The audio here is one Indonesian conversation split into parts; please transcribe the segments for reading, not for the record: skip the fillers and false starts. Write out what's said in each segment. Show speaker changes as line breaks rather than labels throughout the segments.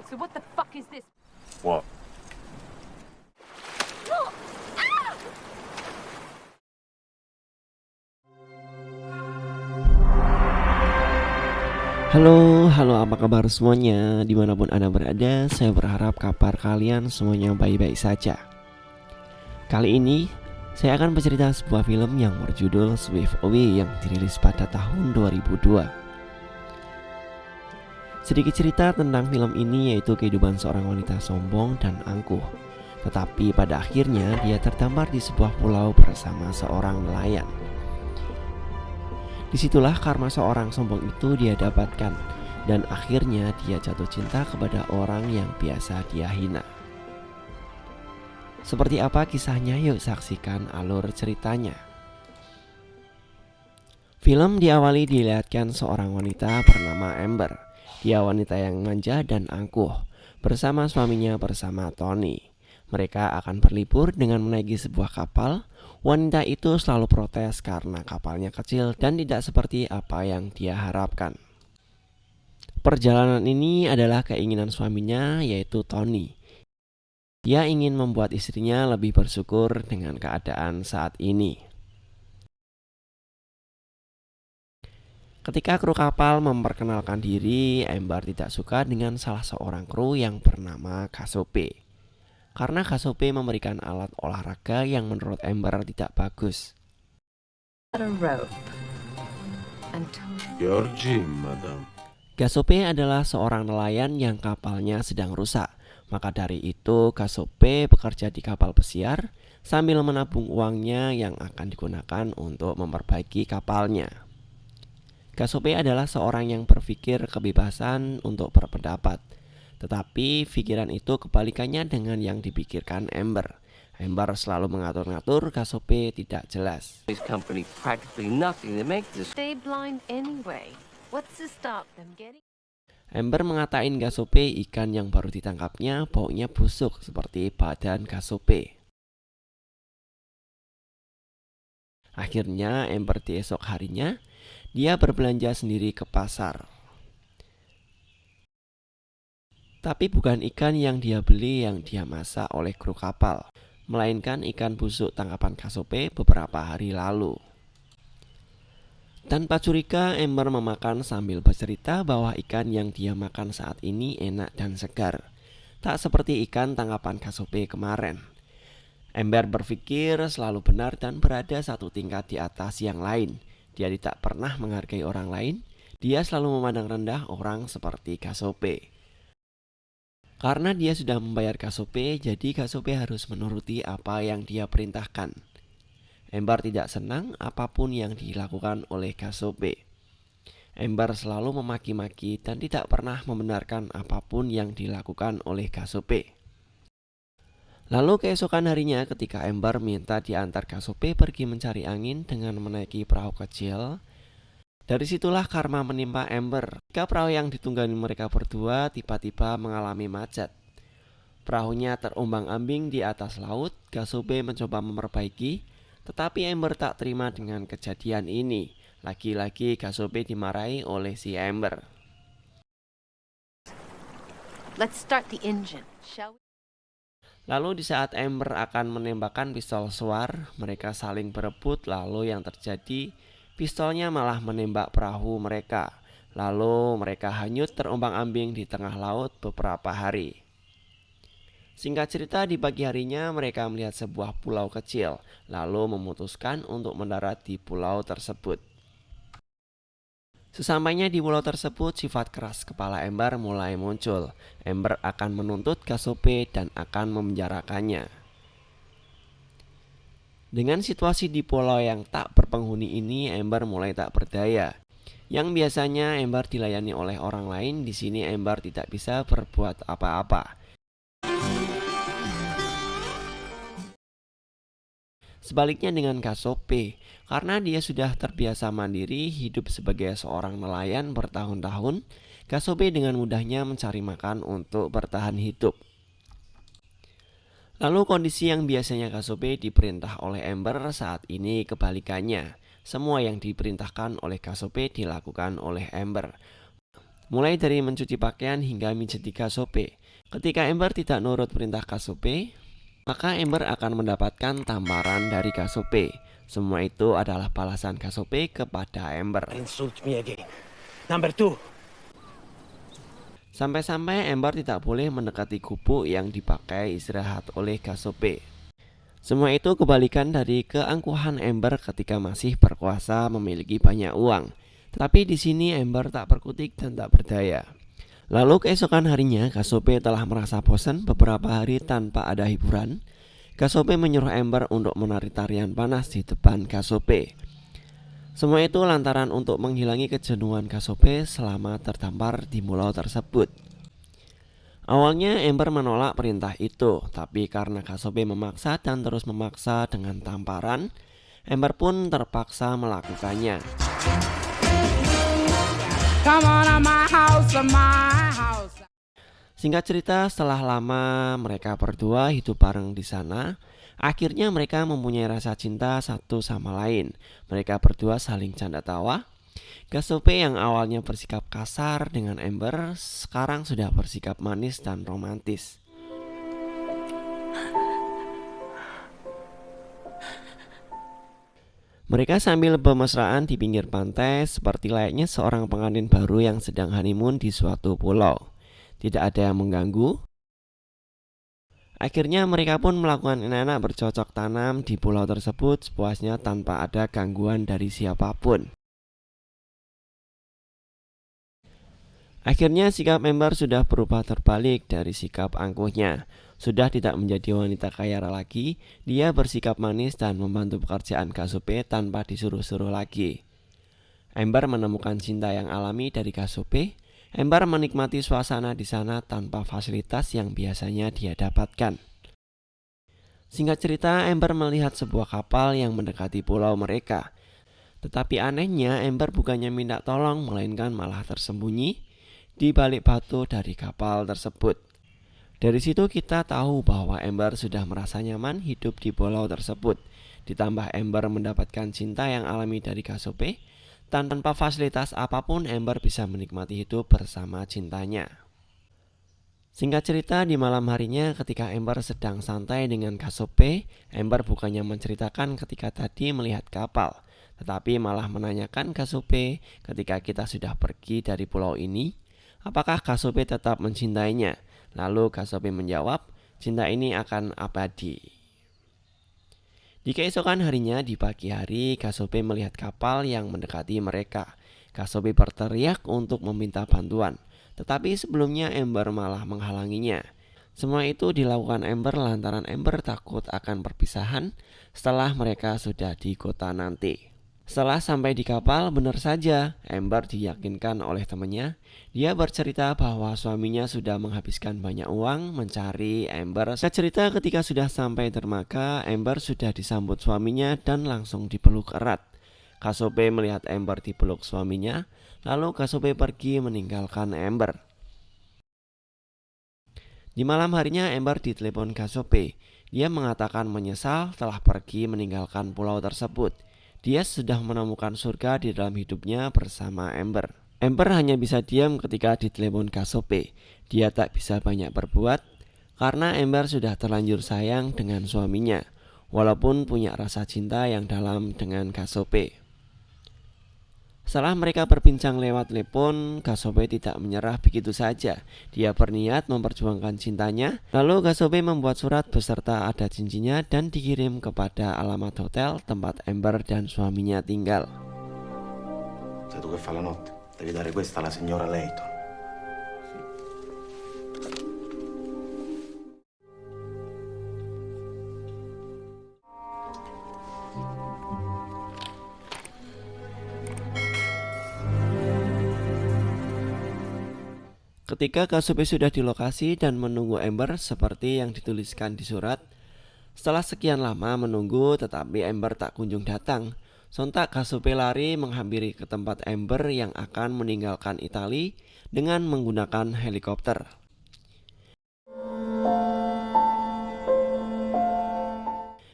So what the fuck is this?
What?
Halo, apa kabar semuanya? Dimanapun Anda berada, saya berharap kabar kalian semuanya baik-baik saja. Kali ini, saya akan bercerita sebuah film yang berjudul Swift Away yang dirilis pada tahun 2002. Sedikit cerita tentang film ini yaitu kehidupan seorang wanita sombong dan angkuh. Tetapi pada akhirnya dia terdampar di sebuah pulau bersama seorang nelayan. Disitulah karma seorang sombong itu dia dapatkan, dan akhirnya dia jatuh cinta kepada orang yang biasa dia hina. Seperti apa kisahnya? Yuk saksikan alur ceritanya. Film diawali dilihatkan seorang wanita bernama Amber. Dia wanita yang manja dan angkuh, bersama suaminya bersama Tony. Mereka akan berlibur dengan menaiki sebuah kapal. Wanita itu selalu protes karena kapalnya kecil dan tidak seperti apa yang dia harapkan. Perjalanan ini adalah keinginan suaminya, yaitu Tony. Dia ingin membuat istrinya lebih bersyukur dengan keadaan saat ini. Ketika kru kapal memperkenalkan diri, Amber tidak suka dengan salah seorang kru yang bernama Cassiope. Karena Cassiope memberikan alat olahraga yang menurut Amber tidak bagus.
Your gym, madam.
Cassiope adalah seorang nelayan yang kapalnya sedang rusak. Maka dari itu Cassiope bekerja di kapal pesiar sambil menabung uangnya yang akan digunakan untuk memperbaiki kapalnya. Cassiope adalah seorang yang berpikir kebebasan untuk berpendapat. Tetapi pikiran itu kebalikannya dengan yang dipikirkan Amber. Amber selalu mengatur-ngatur Cassiope tidak jelas.
This company practically nothing to make this.
Stay blind anyway. What's to stop them getting?
Amber mengatain Cassiope ikan yang baru ditangkapnya baunya busuk seperti badan Cassiope. Akhirnya Amber di esok harinya dia berbelanja sendiri ke pasar. Tapi bukan ikan yang dia beli yang dia masak oleh kru kapal, melainkan ikan busuk tangkapan Cassiope beberapa hari lalu. Tanpa curiga, Amber memakan sambil bercerita bahwa ikan yang dia makan saat ini enak dan segar, tak seperti ikan tangkapan Cassiope kemarin. Amber berpikir selalu benar dan berada satu tingkat di atas yang lain. Dia tidak pernah menghargai orang lain. Dia selalu memandang rendah orang seperti Cassiope. Karena dia sudah membayar Cassiope, jadi Cassiope harus menuruti apa yang dia perintahkan. Amber tidak senang apapun yang dilakukan oleh Cassiope. Amber selalu memaki-maki dan tidak pernah membenarkan apapun yang dilakukan oleh Cassiope. Lalu keesokan harinya ketika Amber minta diantar Cassiope pergi mencari angin dengan menaiki perahu kecil, dari situlah karma menimpa Amber. Ketika perahu yang ditunggangi mereka berdua tiba-tiba mengalami macet. Perahunya terombang-ambing di atas laut. Cassiope mencoba memperbaiki, tetapi Amber tak terima dengan kejadian ini. Lagi-lagi Cassiope dimarahi oleh si Amber.
Let's start the engine, shall we?
Lalu di saat Amber akan menembakkan pistol suar, mereka saling berebut. Lalu yang terjadi, pistolnya malah menembak perahu mereka. Lalu mereka hanyut terombang-ambing di tengah laut beberapa hari. Singkat cerita, di pagi harinya mereka melihat sebuah pulau kecil, lalu memutuskan untuk mendarat di pulau tersebut. Sesampainya di pulau tersebut, sifat keras kepala Amber mulai muncul. Amber akan menuntut Cassiope dan akan memenjarakannya. Dengan situasi di pulau yang tak berpenghuni ini, Amber mulai tak berdaya. Yang biasanya Amber dilayani oleh orang lain, di sini Amber tidak bisa berbuat apa-apa. Sebaliknya dengan Cassiope, karena dia sudah terbiasa mandiri hidup sebagai seorang nelayan bertahun-tahun, Cassiope dengan mudahnya mencari makan untuk bertahan hidup. Lalu kondisi yang biasanya Cassiope diperintah oleh Amber saat ini kebalikannya. Semua yang diperintahkan oleh Cassiope dilakukan oleh Amber. mulai dari mencuci pakaian hingga mijeti Kasope. Ketika Ember tidak nurut perintah Kasope, maka Ember akan mendapatkan tamparan dari Kasope. Semua itu adalah balasan Kasope kepada Ember.
Insult me again. Number 2.
Sampai-sampai Ember tidak boleh mendekati gubuk yang dipakai istirahat oleh Kasope. Semua itu kebalikan dari keangkuhan Ember ketika masih berkuasa memiliki banyak uang. Tetapi di sini Ember tak perkutik dan tak berdaya. Lalu keesokan harinya Kasope telah merasa bosan beberapa hari tanpa ada hiburan. Kasope menyuruh Ember untuk menari tarian panas di depan Kasope. Semua itu lantaran untuk menghilangi kejenuhan Kasope selama terdampar di pulau tersebut. Awalnya Ember menolak perintah itu, tapi karena Kasope memaksa dan terus memaksa dengan tamparan, Ember pun terpaksa melakukannya.
Come on to my house, my house.
Singkat cerita, setelah lama mereka berdua hidup bareng di sana, akhirnya mereka mempunyai rasa cinta satu sama lain. Mereka berdua saling canda tawa. Kasope yang awalnya bersikap kasar dengan Ember sekarang sudah bersikap manis dan romantis. Mereka sambil bermesraan di pinggir pantai seperti layaknya seorang pengantin baru yang sedang honeymoon di suatu pulau. Tidak ada yang mengganggu. Akhirnya mereka pun melakukan enak-enak bercocok tanam di pulau tersebut sepuasnya tanpa ada gangguan dari siapapun. Akhirnya sikap Ember sudah berubah terbalik dari sikap angkuhnya. Sudah tidak menjadi wanita kaya lagi, dia bersikap manis dan membantu pekerjaan Kasope tanpa disuruh-suruh lagi. Ember menemukan cinta yang alami dari Kasope. Ember menikmati suasana di sana tanpa fasilitas yang biasanya dia dapatkan. Singkat cerita, Ember melihat sebuah kapal yang mendekati pulau mereka. Tetapi anehnya, Ember bukannya minta tolong, melainkan malah tersembunyi di balik batu dari kapal tersebut. Dari situ kita tahu bahwa Ember sudah merasa nyaman hidup di pulau tersebut. Ditambah Ember mendapatkan cinta yang alami dari Kasope, tanpa fasilitas apapun Ember bisa menikmati hidup bersama cintanya. Singkat cerita, di malam harinya ketika Ember sedang santai dengan Kasope, Ember bukannya menceritakan ketika tadi melihat kapal, tetapi malah menanyakan Kasope ketika kita sudah pergi dari pulau ini, apakah Kasope tetap mencintainya? Lalu Kasope menjawab, cinta ini akan abadi. Di keesokan harinya di pagi hari, Kasope melihat kapal yang mendekati mereka. Kasope berteriak untuk meminta bantuan, tetapi sebelumnya Ember malah menghalanginya. Semua itu dilakukan Ember lantaran Ember takut akan perpisahan setelah mereka sudah di kota nanti. Setelah sampai di kapal, benar saja Ember diyakinkan oleh temannya. Dia bercerita bahwa suaminya sudah menghabiskan banyak uang mencari Ember. Cerita ketika sudah sampai dermaga, Ember sudah disambut suaminya dan langsung dipeluk erat. Kasope melihat Ember dipeluk suaminya, lalu Kasope pergi meninggalkan Ember. Di malam harinya Ember ditelepon Kasope. Dia mengatakan menyesal telah pergi meninggalkan pulau tersebut. Dia sudah menemukan surga di dalam hidupnya bersama Ember. Ember hanya bisa diam ketika ditelepon Kasope. Dia tak bisa banyak berbuat karena Ember sudah terlanjur sayang dengan suaminya, walaupun punya rasa cinta yang dalam dengan Kasope. Setelah mereka berbincang lewat telepon, Kasope tidak menyerah begitu saja. Dia berniat memperjuangkan cintanya. Lalu Kasope membuat surat beserta ada cincinnya dan dikirim kepada alamat hotel tempat Ember dan suaminya tinggal.
Sei tu che fa la notte? Devi dare questa alla signora Layton.
Ketika Kasope sudah di lokasi dan menunggu Ember seperti yang dituliskan di surat, setelah sekian lama menunggu tetapi Ember tak kunjung datang, sontak Kasope lari menghampiri ke tempat Ember yang akan meninggalkan Italia dengan menggunakan helikopter.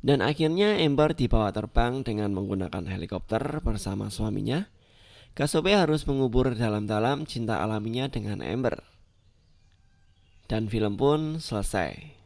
Dan akhirnya Ember dibawa terbang dengan menggunakan helikopter bersama suaminya. Kasupe harus mengubur dalam-dalam cinta alaminya dengan Amber. Dan film pun selesai.